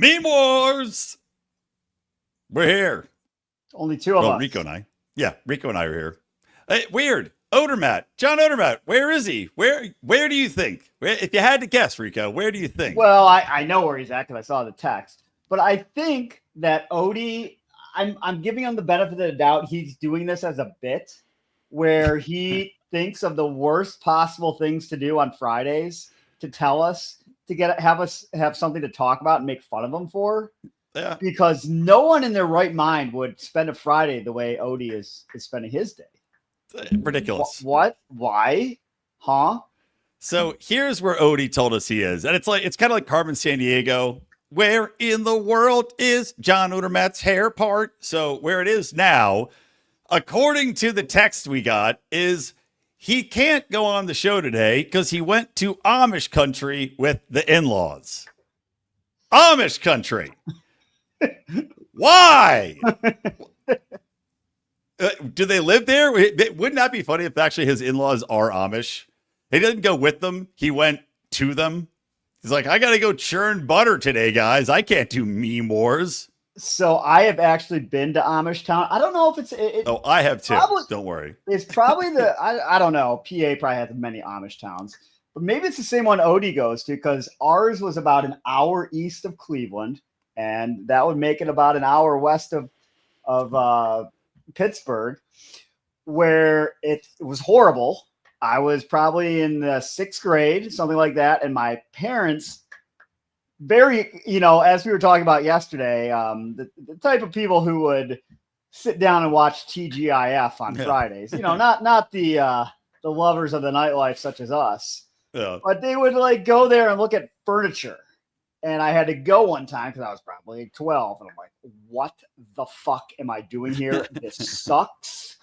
Meme Wars! We're here. Only two of us. Rico and I. Yeah, Rico and I are here. Hey, weird. Odermatt. John Odermatt. Where is he? Where do you think? If you had to guess, Rico, where do you think? Well, I know where he's at because I saw the text. But I think that Odie, I'm giving him the benefit of the doubt. He's doing this as a bit where he thinks of the worst possible things to do on Fridays to tell us, to have us have something to talk about and make fun of him for. Yeah. Because no one in their right mind would spend a Friday the way Odie is spending his day. Ridiculous. What? Why? Huh? So here's where Odie told us he is. And it's kind of like Carmen Sandiego. Where in the world is John Odermatt's hair part? So where it is now, according to the text we got, is he can't go on the show today because he went to Amish country with the in-laws. Amish country. Why? Do they live there? Wouldn't that be funny if actually his in-laws are Amish? He didn't go with them. He went to them. He's like, I got to go churn butter today, guys. I can't do meme wars. So I have actually been to Amish town. I don't know if it's... Oh, I have too. Probably, don't worry. It's probably I don't know. PA probably has many Amish towns. But maybe it's the same one Odie goes to because ours was about an hour east of Cleveland. And that would make it about an hour west of Pittsburgh, where it was horrible. I was probably in the 6th grade, something like that. And my parents, very, as we were talking about yesterday, the type of people who would sit down and watch TGIF on Fridays, not the lovers of the nightlife such as us, but they would go there and look at furniture. And I had to go one time because I was probably 12. And I'm like, what the fuck am I doing here? This sucks.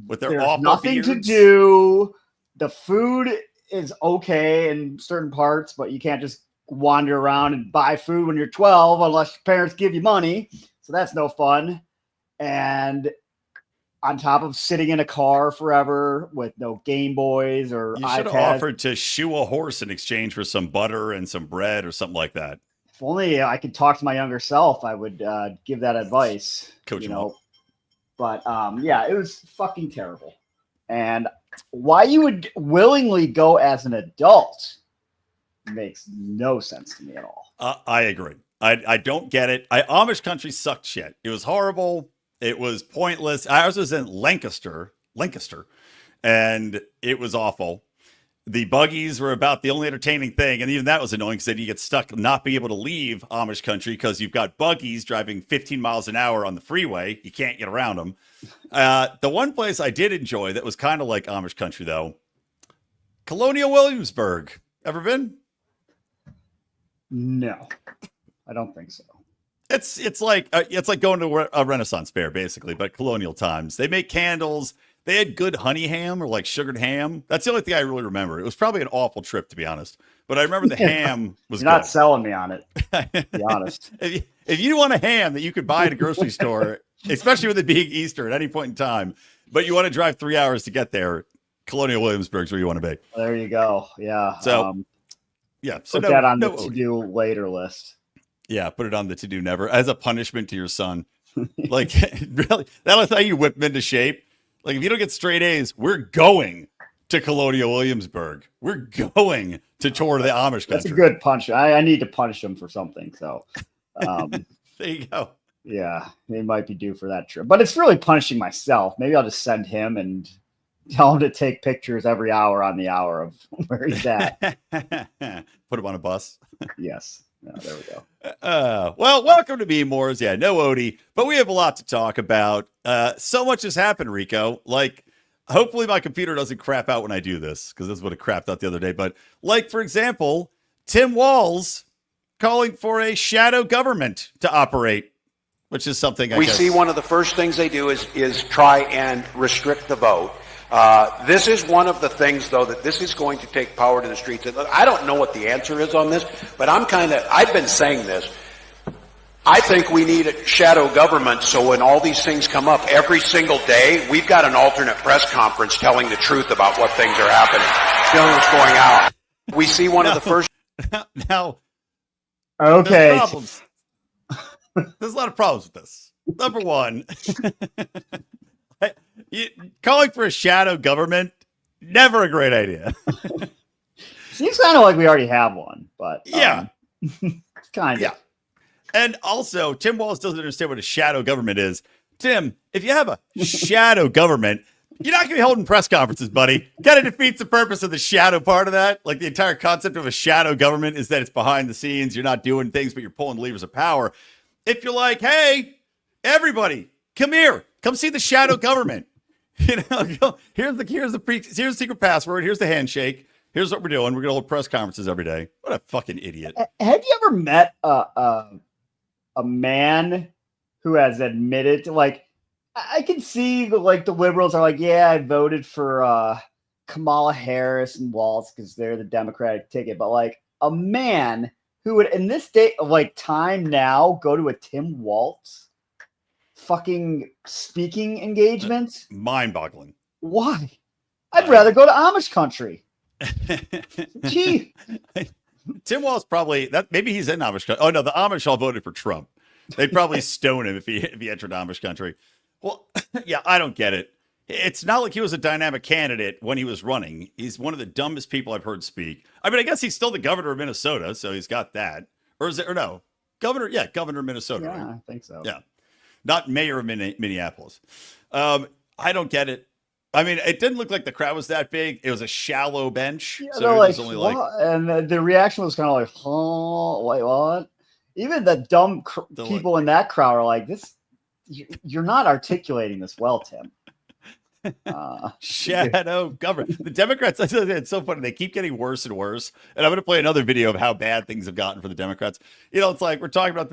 With their There's nothing to do. The food is okay in certain parts, but you can't just wander around and buy food when you're 12 unless your parents give you money. So that's no fun. And on top of sitting in a car forever with no Game Boys or you should iPads. have offered to shoe a horse in exchange for some butter and some bread or something like that. If only I could talk to my younger self, I would give that advice. Coach him up. But yeah, it was fucking terrible. And why you would willingly go as an adult makes no sense to me at all. I agree. I don't get it. Amish country sucked shit. It was horrible. It was pointless. Ours was in Lancaster, and it was awful. The buggies were about the only entertaining thing, and even that was annoying because then you get stuck not being able to leave Amish country because you've got buggies driving 15 miles an hour on the freeway. You can't get around them. The one place I did enjoy that was kind of like Amish country, though, Colonial Williamsburg. Ever been? No, I don't think so. It's like going to a Renaissance fair, basically, but colonial times. They make candles. They had good honey ham or like sugared ham. That's the only thing I really remember. It was probably an awful trip, to be honest. But I remember the ham was You're not selling me on it, to be honest. If you want a ham that you could buy at a grocery store, especially with it being Easter at any point in time, but you want to drive 3 hours to get there, Colonial Williamsburg's where you want to be. There you go. Yeah. So, yeah. So put that on the to-do later list. Yeah, put it on the to-do never as a punishment to your son. Like, really, that's how you whip him into shape. Like, if you don't get straight A's, we're going to Colonial Williamsburg. We're going to tour the Amish country. That's a good punch. I need to punish him for something. So, there you go. Yeah, they might be due for that trip. But it's really punishing myself. Maybe I'll just send him and tell him to take pictures every hour on the hour of where he's at. Put him on a bus. Yes. No, there we go. Well, welcome to Meme Wars. Yeah, no Odie, but we have a lot to talk about. So much has happened, Rico. Like, hopefully my computer doesn't crap out when I do this, because this would have crapped out the other day. But, like, for example, Tim Walz calling for a shadow government to operate, which is something we see one of the first things they do is try and restrict the vote. This is one of the things, though, that this is going to take power to the streets. I don't know what the answer is on this, but I've been saying this. I think we need a shadow government so when all these things come up every single day, we've got an alternate press conference telling the truth about what things are happening, telling what's going out. We see one of the first. Now, okay. There's a lot of problems with this. Number one, calling for a shadow government, never a great idea. Seems kind of like we already have one, but yeah, kind of. Yeah. And also, Tim Walz doesn't understand what a shadow government is. Tim, if you have a shadow government, you're not going to be holding press conferences, buddy. Kind of defeats the purpose of the shadow part of that. Like the entire concept of a shadow government is that it's behind the scenes. You're not doing things, but you're pulling levers of power. If you're like, hey, everybody, come here, come see the shadow government. You know, here's the secret password. Here's the handshake. Here's what we're doing. We're going to hold press conferences every day. What a fucking idiot. Have you ever met a man who has admitted to, like, I can see the liberals are like, yeah, I voted for Kamala Harris and Walz because they're the Democratic ticket. But like a man who would, in this day of like time now, go to a Tim Walz fucking speaking engagement. Mind-boggling. Why? I'd rather go to Amish country. Gee. Tim Walz probably maybe he's in Amish country. Oh no, the Amish all voted for Trump. They'd probably stone him if he entered Amish country. Well, yeah, I don't get it. It's not like he was a dynamic candidate when he was running. He's one of the dumbest people I've heard speak. I mean, I guess he's still the governor of Minnesota, so he's got that. Or is it? Or no, governor? Yeah, governor of Minnesota. Yeah, right? I think so. Yeah, not mayor of Minneapolis. I don't get it. I mean, it didn't look like the crowd was that big. It was a shallow bench. Yeah, So it was only like, and the reaction was kind of like, huh, wait, what? Even the dumb people in that crowd are like, this, you're not articulating this well, Tim. Shadow government. The Democrats, it's so funny. They keep getting worse and worse. And I'm going to play another video of how bad things have gotten for the Democrats. You know, it's like we're talking about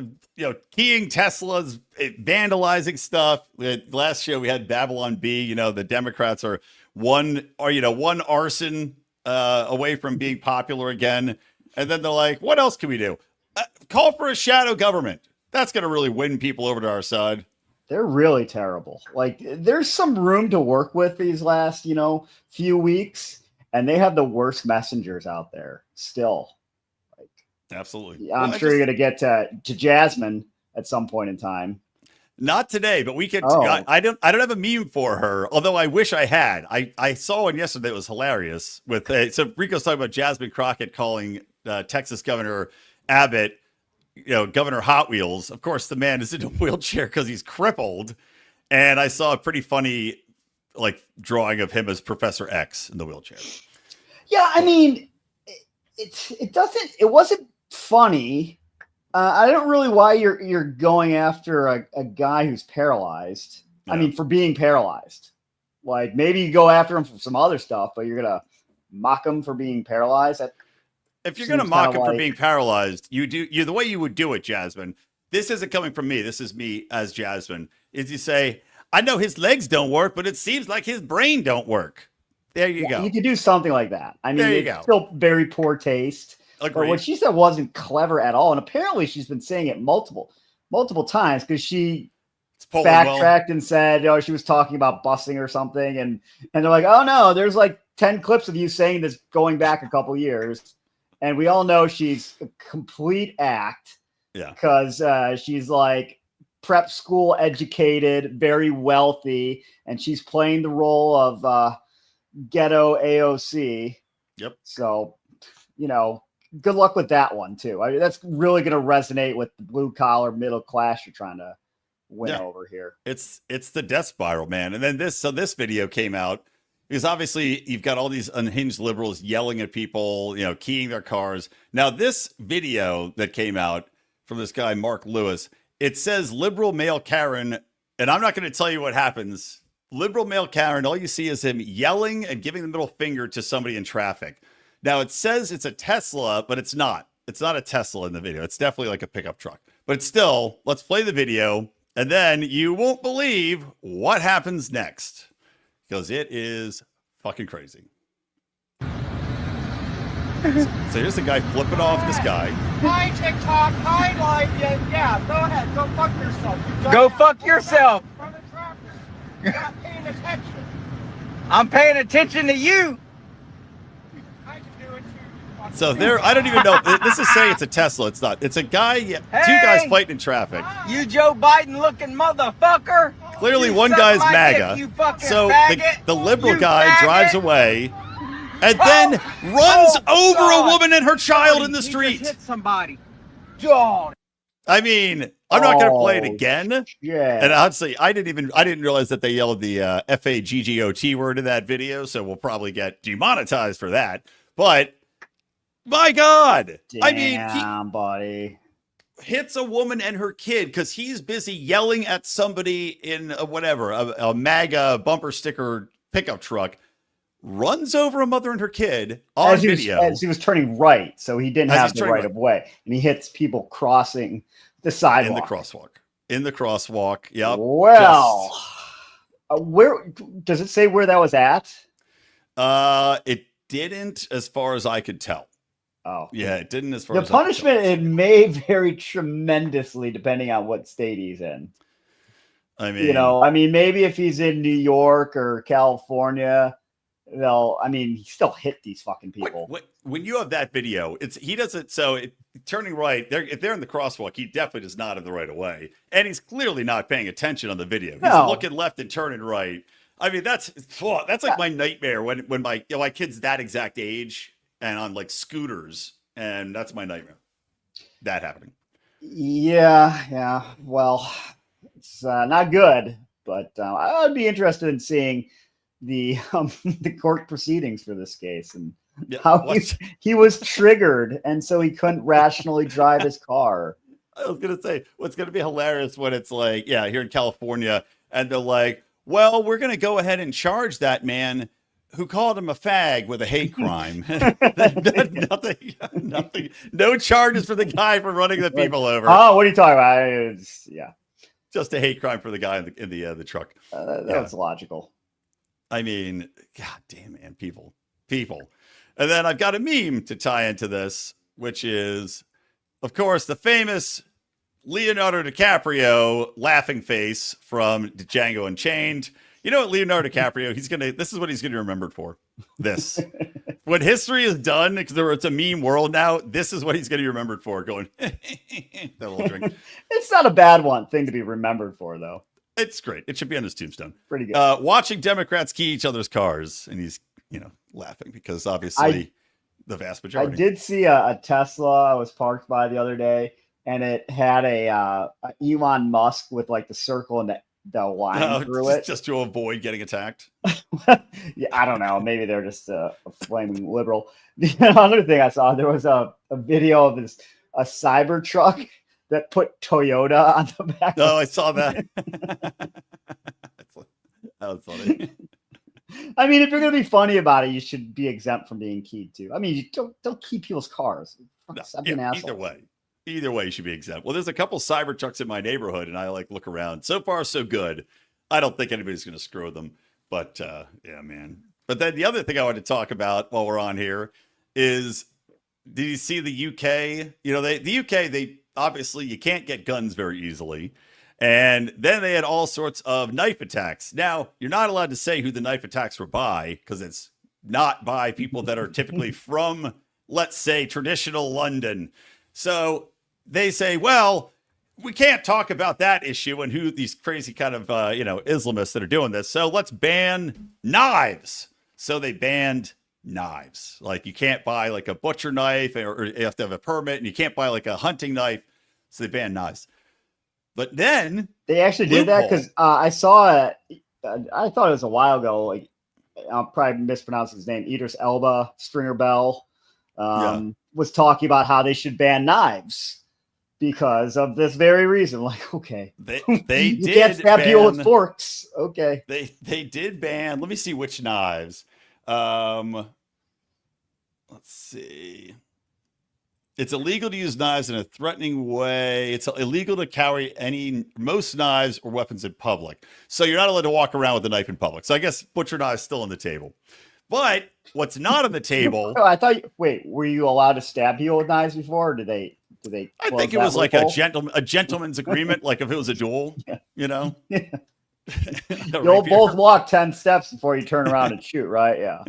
keying Teslas, vandalizing stuff. Last show we had Babylon B. You know, the Democrats are one arson away from being popular again. And then they're like, what else can we do? Call for a shadow government. That's going to really win people over to our side. They're really terrible. Like, there's some room to work with these last, few weeks, and they have the worst messengers out there still. Like, absolutely. I'm sure you're going to get to Jasmine at some point in time. Not today, but we could. I don't have a meme for her, although I wish I had. I saw one yesterday that was hilarious. So Rico's talking about Jasmine Crockett calling Texas Governor Abbott, Governor Hot Wheels. Of course, the man is in a wheelchair because he's crippled. And I saw a pretty funny, drawing of him as Professor X in the wheelchair. Yeah, I mean, it wasn't funny. I don't really why you're going after a guy who's paralyzed. Yeah. I mean, for being paralyzed. Like, maybe you go after him for some other stuff, but you're gonna mock him for being paralyzed. If you're going to mock him for being paralyzed, the way you would do it, Jasmine. This isn't coming from me. This is me as Jasmine. Is you say, I know his legs don't work, but it seems like his brain don't work. There you go. You could do something like that. I mean, it's still very poor taste. Agreed. But what she said wasn't clever at all. And apparently she's been saying it multiple times because she backtracked and said, she was talking about busing or something. And they're like, oh, no, there's like 10 clips of you saying this going back a couple years. And we all know she's a complete act. Yeah. Because she's like prep school educated, very wealthy, and she's playing the role of ghetto AOC. Yep. So, good luck with that one too. I mean, that's really going to resonate with the blue collar middle class you're trying to win over here. It's the death spiral, man. And then this video came out. Because obviously you've got all these unhinged liberals yelling at people, keying their cars. Now, this video that came out from this guy, Mark Lewis, it says liberal male Karen, and I'm not going to tell you what happens. Liberal male Karen, all you see is him yelling and giving the middle finger to somebody in traffic. Now, it says it's a Tesla, but it's not. It's not a Tesla in the video. It's definitely like a pickup truck. But it's still, let's play the video, and then you won't believe what happens next. Because it is fucking crazy. So here's the guy flipping off this guy. Hi, TikTok. Hi, Live. Yeah, go ahead. Go fuck yourself. Go fuck yourself. You're not paying attention. I'm paying attention to you. I can do it too. So there, I don't even know. This is saying it's a Tesla. It's not. It's a guy, two guys fighting in traffic. You Joe Biden looking motherfucker. Clearly, You one suck guy's my MAGA. dick, you fucking So faggot. the liberal You guy faggot. drives away and then runs over God. a woman and her child in the He just street. hit somebody. Dog. I mean, I'm not going to play it Oh, again. Yeah. And honestly, I didn't realize that they yelled the FAGGOT word in that video. So we'll probably get demonetized for that. But my God, I mean, he buddy. hits a woman and her kid because he's busy yelling at somebody in a MAGA bumper sticker pickup truck, runs over a mother and her kid on video. As he was turning right, so he didn't have the right of way, and he hits people crossing the sidewalk. In the crosswalk. Yep. Well, where does it say where that was at? It didn't, as far as I could tell. Oh, Yeah, it didn't as far the as I could tell. punishment, it may vary tremendously depending on what state he's in. I mean, Maybe if he's in New York or California, he still hit these fucking people. when you have that video, he doesn't. So turning right, if they're in the crosswalk, he definitely does not have the right of way, and he's clearly not paying attention on the video. He's looking left and turning right. I mean, that's like my nightmare when my kid's that exact age and on like scooters, and that's my nightmare. That happening. Yeah. Well, it's not good, but I would be interested in seeing the court proceedings for this case and how he was triggered, and so he couldn't rationally drive his car. I was gonna say, what's gonna be hilarious when it's like, here in California, and they're like, well, we're gonna go ahead and charge that man who called him a fag with a hate crime. nothing, no charges for the guy for running the people over. Oh, what are you talking about? Just a hate crime for the guy in the truck. That was logical. I mean, God damn, man, people. And then I've got a meme to tie into this, which is, of course, the famous Leonardo DiCaprio laughing face from Django Unchained. You know what, Leonardo DiCaprio, this is what he's going to be remembered for. This. When history is done, because it's a meme world now, this is what he's going to be remembered for, going, that little drink. It's not a bad thing to be remembered for, though. It's great. It should be on his tombstone. Pretty good. Watching Democrats key each other's cars, and he's, laughing because obviously the vast majority. I did see a Tesla I was parked by the other day, and it had a Elon Musk with like the circle and the line through it. Just to avoid getting attacked. Yeah, I don't know. Maybe they're just a flaming liberal. The other thing I saw, there was a video of a cyber truck that put Toyota on the back. Oh, I saw that. That was funny. I mean, if you're gonna be funny about it, you should be exempt from being keyed too. I mean, you don't key people's cars. Either way, you should be exempt. Well, there's a couple cyber trucks in my neighborhood, and I look around. So far, so good. I don't think anybody's going to screw them. But yeah, man. But then the other thing I want to talk about while we're on here is, did you see the UK? The UK, they obviously you can't get guns very easily. And then they had all sorts of knife attacks. Now, you're not allowed to say who the knife attacks were by, because it's not by people that are typically from, let's say, traditional London. So they say, well, we can't talk about that issue and who these crazy kind of, Islamists that are doing this. So let's ban knives. So they banned knives. Like, you can't buy like a butcher knife, or you have to have a permit, and you can't buy like a hunting knife. So they banned knives. But then they actually did that because I saw it. I thought it was a while ago. Like, I'll probably mispronounce his name. Idris Elba, Stringer Bell, was talking about how they should ban knives because of this very reason. Like, okay, they you did can't stab people with ban- forks. Okay, They did ban. Let me see which knives. Let's see. It's illegal to use knives in a threatening way. It's illegal to carry most knives or weapons in public. So you're not allowed to walk around with a knife in public. So I guess butcher knives still on the table. But what's not on the table? I thought. Wait, were you allowed to stab people with knives before? Or did they? I think it was like a gentleman's agreement. Like if it was a duel, Yeah. You'll both walk 10 steps before you turn around and shoot, right? Yeah.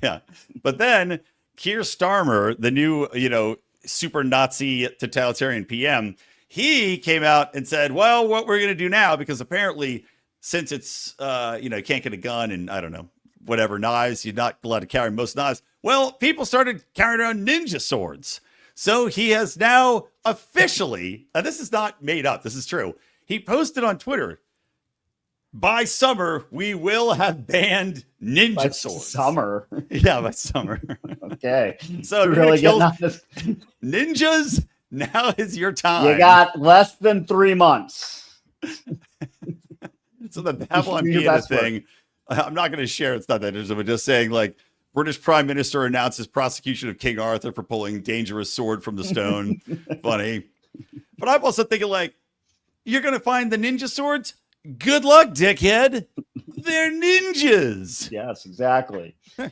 Yeah. But then Keir Starmer, the new, super Nazi totalitarian PM, he came out and said, well, what we're going to do now, because apparently since it's, you can't get a gun and I don't know, whatever, knives, you're not allowed to carry most knives. Well, people started carrying around ninja swords. So he has now officially, and this is not made up, this is true. He posted on Twitter, by summer, we will have banned ninja swords. Summer. Yeah, by summer. Okay. So if really you're getting gonna on this. ninjas, now is your time. You got less than 3 months. So the Babylon Do your Beta best work. thing, I'm not going to share. It's not that interesting, but just saying, like, British Prime Minister announces prosecution of King Arthur for pulling dangerous sword from the stone. Funny. But I'm also thinking, like, you're going to find the ninja swords? Good luck, dickhead. They're ninjas. Yes, exactly. You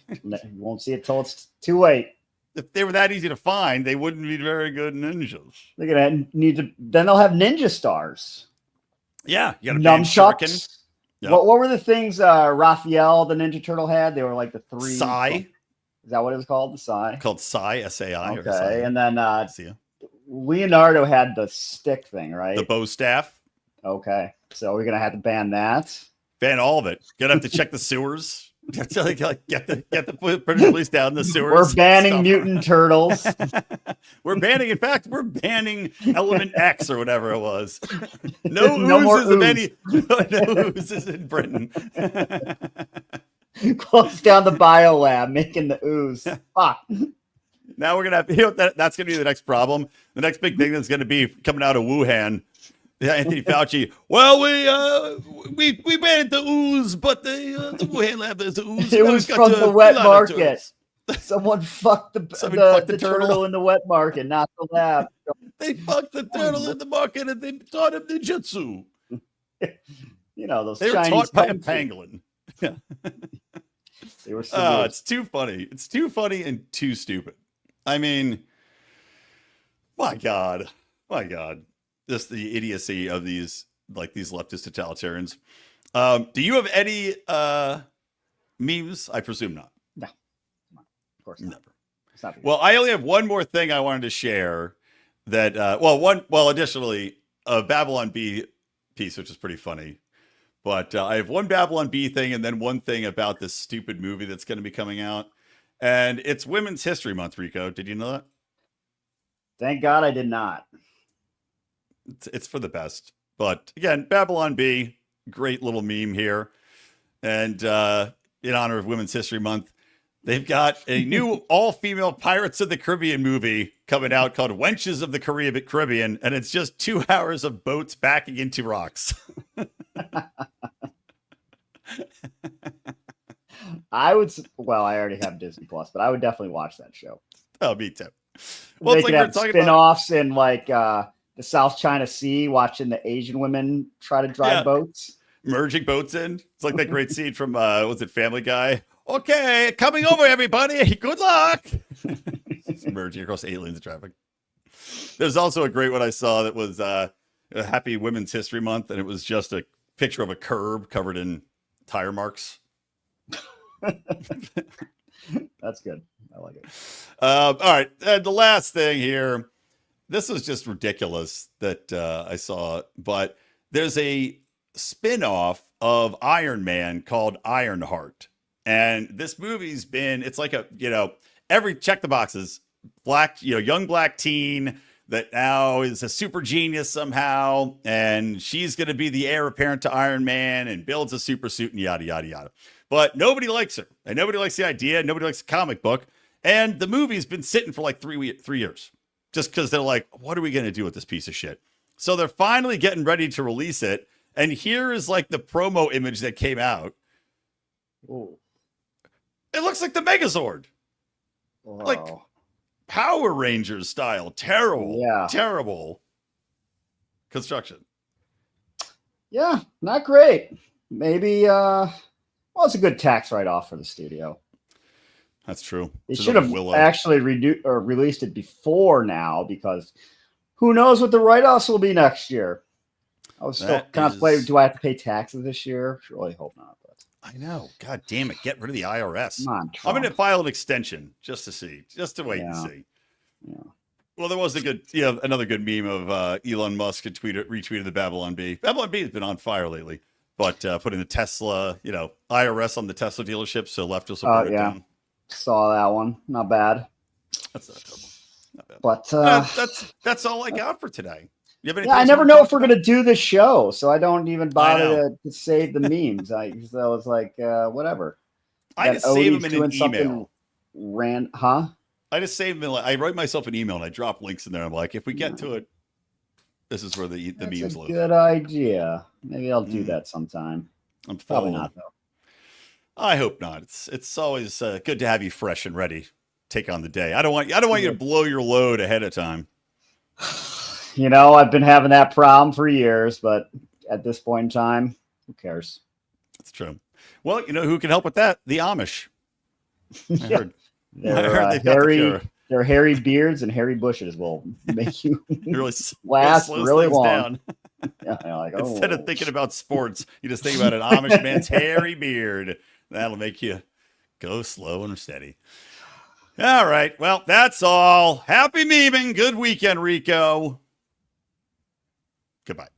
won't see it till it's too late. If they were that easy to find, they wouldn't be very good ninjas. They're gonna need to. Then they'll have ninja stars. Yeah, you got a ban shuriken. Nunchucks. Yep. What were the things Raphael, the Ninja Turtle, had? They were like the 3. Sai. Is that what it was called? The Sai. Called Sai, S-A-I. Okay, Or Sai. and then See ya. Leonardo had the stick thing, right? The bow staff. Okay, so we're gonna have to ban that. Ban all of it. Gonna have to check the sewers. Get the British police down the sewers. We're banning Stop. mutant turtles. We're banning. In fact, we're banning Element X or whatever it was. No No more oozes of ooze. any. No oozes in Britain. Close down the biolab, making the ooze. Fuck. Now we're gonna have. That's gonna be the next problem. The next big thing that's gonna be coming out of Wuhan. Yeah, Anthony Fauci. Well, we banned the ooze, but the Wuhan lab is the ooze. It Now was we've got from the to wet fill out of market. turtles. Someone fucked the turtle in the wet market, not the lab. They fucked the turtle in the market and they taught him ninjutsu. Those They were Chinese taught by a kung fu. pangolin. They were Oh, it's too funny. It's too funny and too stupid. I mean, my God. Just the idiocy of these leftist totalitarians. Do you have any memes? I presume not. No, of course not. Never. It's not Well, I only have one more thing I wanted to share. That additionally, a Babylon Bee piece, which is pretty funny. But I have one Babylon Bee thing and then one thing about this stupid movie that's going to be coming out. And it's Women's History Month, Rico. Did you know that? Thank God I did not. It's for the best. But again, Babylon Bee, great little meme here. And in honor of Women's History Month, they've got a new all-female Pirates of the Caribbean movie coming out called Wenches of the Caribbean. And it's just 2 hours of boats backing into rocks. I already have Disney Plus, but I would definitely watch that show. Oh, me too. Well, They it's like could we're have talking spin-offs in the South China Sea, watching the Asian women try to drive boats. Merging boats in. It's like that great scene from, was it Family Guy? Okay, coming over, everybody. Good luck. Merging across aliens traffic. There's also a great one I saw that was a Happy Women's History Month, and it was just a picture of a curb covered in tire marks. That's good. I like it. All right. And the last thing here. This was just ridiculous that I saw, but there's a spin-off of Iron Man called Ironheart. And this movie's it's like every check the boxes, young black teen that now is a super genius somehow. And she's going to be the heir apparent to Iron Man and builds a super suit and yada, yada, yada. But nobody likes her and nobody likes the idea. Nobody likes the comic book. And the movie's been sitting for like 3 years. Just because they're like, what are we going to do with this piece of shit? So they're finally getting ready to release it. And here is like the promo image that came out. Ooh. It looks like the Megazord. Wow. Like Power Rangers style. Terrible. Yeah. Terrible construction. Yeah, not great. Maybe, it's a good tax write-off for the studio. That's true. They should have actually released it before now, because who knows what the write-offs will be next year. I was still contemplating, do I have to pay taxes this year? Surely hope not. But I know. God damn it. Get rid of the IRS. Come on, I'm Trump. going to file an extension just to see, just to wait and see. Yeah. Well, there was another good meme of Elon Musk had retweeted the Babylon Bee. Babylon Bee has been on fire lately, but putting the Tesla, IRS on the Tesla dealership, so leftists will burn it down. Saw that one. Not bad. That's not terrible. Not bad. But that's all I got for today. You have I never know if we're gonna do the show, so I don't even bother to save the memes. I was like, whatever. I just save them in an email. I just save them. I write myself an email and I drop links in there. I'm like, if we get to it, this is where the memes live. Good idea. Maybe I'll do that sometime. Probably not though. I hope not. It's always good to have you fresh and ready. Take on the day. I don't want you to blow your load ahead of time. I've been having that problem for years, but at this point in time, who cares? That's true. Well, who can help with that? The Amish. I heard their hairy beards and hairy bushes will make you really last really long. Down. Instead of thinking about sports, you just think about an Amish man's hairy beard. That'll make you go slow and steady. All right. Well, that's all. Happy memeing. Good weekend, Rico. Goodbye.